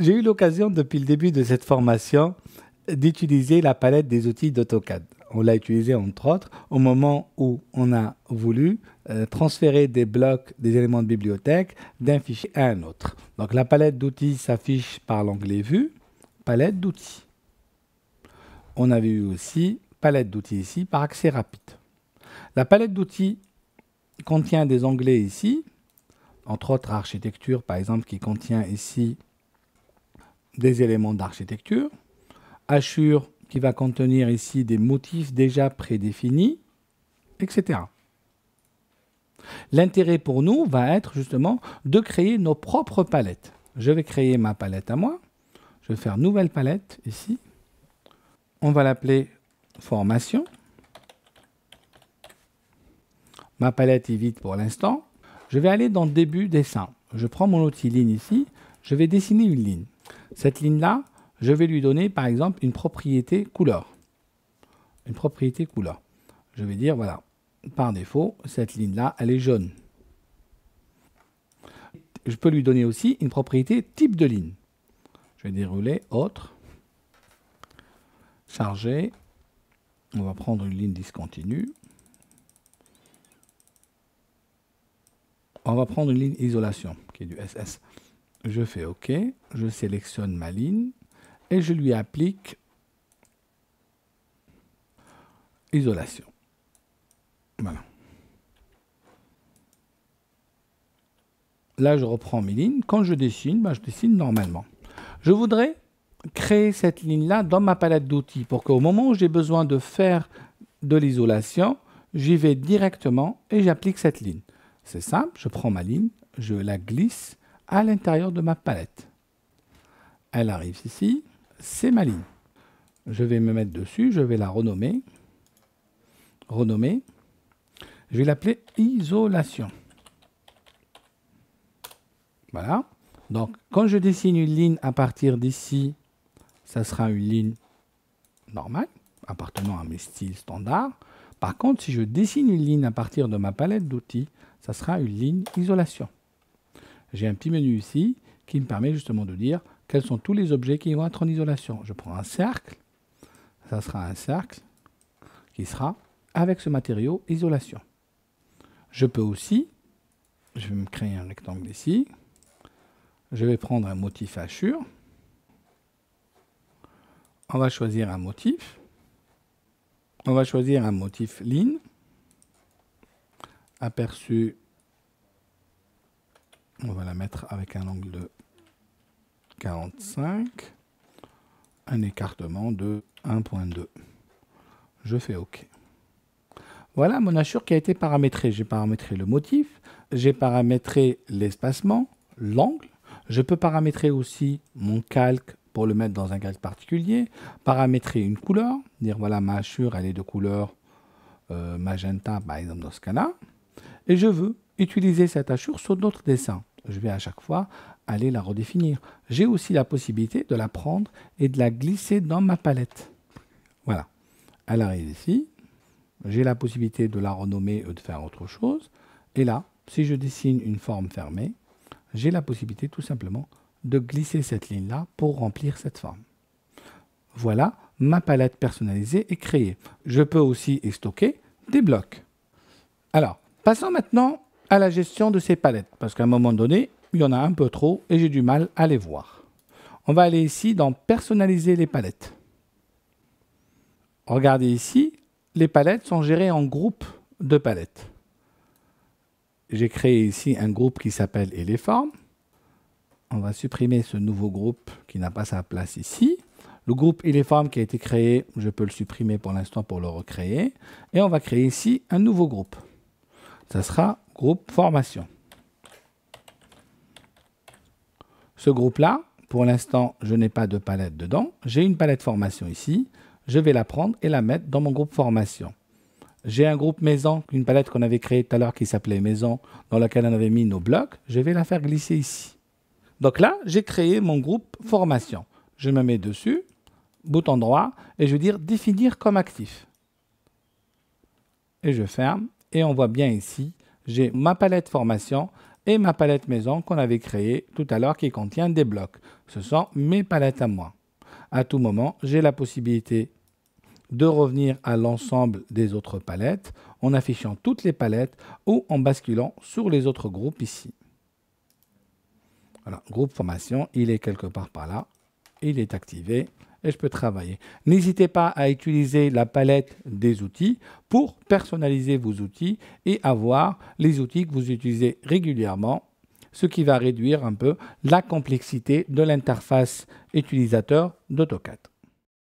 J'ai eu l'occasion depuis le début de cette formation d'utiliser la palette des outils d'AutoCAD. On l'a utilisé entre autres au moment où on a voulu transférer des blocs, des éléments de bibliothèque d'un fichier à un autre. Donc la palette d'outils s'affiche par l'onglet Vue, palette d'outils. On avait eu aussi palette d'outils ici par accès rapide. La palette d'outils contient des onglets ici, entre autres architecture par exemple qui contient ici des éléments d'architecture, Assure qui va contenir ici des motifs déjà prédéfinis, etc. L'intérêt pour nous va être justement de créer nos propres palettes. Je vais créer ma palette à moi. Je vais faire nouvelle palette ici. On va l'appeler formation. Ma palette est vide pour l'instant. Je vais aller dans début dessin. Je prends mon outil ligne ici. Je vais dessiner une ligne. Cette ligne-là, je vais lui donner par exemple une propriété couleur. Une propriété couleur. Je vais dire, voilà, par défaut, cette ligne-là, elle est jaune. Je peux lui donner aussi une propriété type de ligne. Je vais dérouler, autre, charger. On va prendre une ligne discontinue. On va prendre une ligne isolation, qui est du SS. Je fais OK, je sélectionne ma ligne et je lui applique isolation. Voilà. Là, je reprends mes lignes. Quand je dessine, je dessine normalement. Je voudrais créer cette ligne-là dans ma palette d'outils pour qu'au moment où j'ai besoin de faire de l'isolation, j'y vais directement et j'applique cette ligne. C'est simple, je prends ma ligne, je la glisse à l'intérieur de ma palette. Elle arrive ici, c'est ma ligne. Je vais me mettre dessus, je vais la renommer. Je vais l'appeler isolation. Voilà. Donc, quand je dessine une ligne à partir d'ici, ça sera une ligne normale, appartenant à mes styles standards. Par contre, si je dessine une ligne à partir de ma palette d'outils, ça sera une ligne isolation. J'ai un petit menu ici qui me permet justement de dire quels sont tous les objets qui vont être en isolation. Je prends un cercle, ça sera un cercle qui sera avec ce matériau isolation. Je peux aussi, je vais me créer un rectangle ici, je vais prendre un motif hachure, on va choisir un motif, on va choisir un motif ligne, aperçu, on va la mettre avec un angle de 45, un écartement de 1.2. Je fais OK. Voilà mon hachure qui a été paramétré. J'ai paramétré le motif, j'ai paramétré l'espacement, l'angle. Je peux paramétrer aussi mon calque pour le mettre dans un calque particulier, paramétrer une couleur, dire voilà ma hachure elle est de couleur magenta par exemple dans ce cas-là. Et je veux utiliser cette hachure sur d'autres dessins. Je vais à chaque fois aller la redéfinir. J'ai aussi la possibilité de la prendre et de la glisser dans ma palette. Voilà. Elle arrive ici. J'ai la possibilité de la renommer ou de faire autre chose. Et là, si je dessine une forme fermée, j'ai la possibilité tout simplement de glisser cette ligne-là pour remplir cette forme. Voilà, ma palette personnalisée est créée. Je peux aussi y stocker des blocs. Alors, passons maintenant à la gestion de ces palettes, parce qu'à un moment donné, il y en a un peu trop et j'ai du mal à les voir. On va aller ici dans personnaliser les palettes. Regardez ici, les palettes sont gérées en groupes de palettes. J'ai créé ici un groupe qui s'appelle et les formes. On va supprimer ce nouveau groupe qui n'a pas sa place ici. Le groupe et les formes qui a été créé, je peux le supprimer pour l'instant pour le recréer. Et on va créer ici un nouveau groupe. Ça sera groupe formation. Ce groupe-là, pour l'instant, je n'ai pas de palette dedans. J'ai une palette formation ici. Je vais la prendre et la mettre dans mon groupe formation. J'ai un groupe maison, une palette qu'on avait créée tout à l'heure qui s'appelait maison, dans laquelle on avait mis nos blocs. Je vais la faire glisser ici. Donc là, j'ai créé mon groupe formation. Je me mets dessus, bouton droit, et je vais dire définir comme actif. Et je ferme, et on voit bien ici, j'ai ma palette formation et ma palette maison qu'on avait créée tout à l'heure qui contient des blocs. Ce sont mes palettes à moi. À tout moment, j'ai la possibilité de revenir à l'ensemble des autres palettes en affichant toutes les palettes ou en basculant sur les autres groupes ici. Voilà, groupe formation, il est quelque part par là, il est activé et je peux travailler. N'hésitez pas à utiliser la palette des outils pour personnaliser vos outils et avoir les outils que vous utilisez régulièrement, ce qui va réduire un peu la complexité de l'interface utilisateur d'AutoCAD.